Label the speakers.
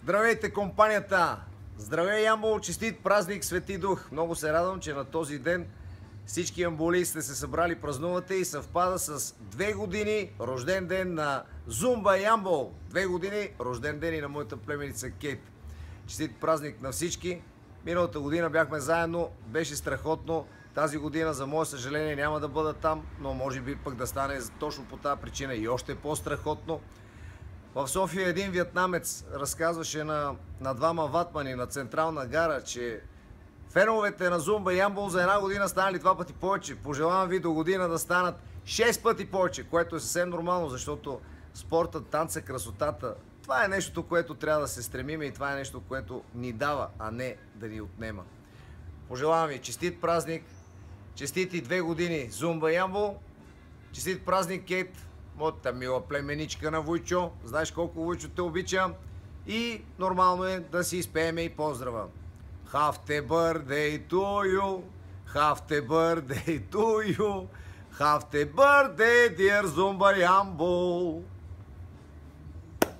Speaker 1: Здравейте, компанията! Здравей, Ямбол! Честит празник, Свети Дух! Много се радвам, че на този ден всички ямболии сте се събрали, празнувате и съвпада с 2 години рожден ден на Зумба Ямбол. 2 години рожден ден и на моята племеница Кейт. Честит празник на всички! Миналата година бяхме заедно, беше страхотно. Тази година, за мое съжаление, няма да бъда там, но може би пък да стане точно по тази причина и още по-страхотно. В София един виетнамец разказваше на двама ватмани на Централна гара, че феновете на Зумба Ямбол за една година станали 2 пъти повече. Пожелавам ви до година да станат 6 пъти повече, което е съвсем нормално, защото спортът, танца, красотата, това е нещото, което трябва да се стремиме и това е нещо, което ни дава, а не да ни отнема. Пожелавам ви честит празник, честити 2 години Зумба Ямбол, честит празник, Кейт, моята мила племеничка на Войчо. Знаеш колко Войчо те обича. И нормално е да си изпееме и поздрава. Happy birthday to you, happy birthday to you, happy birthday dear Zumba Ямбол.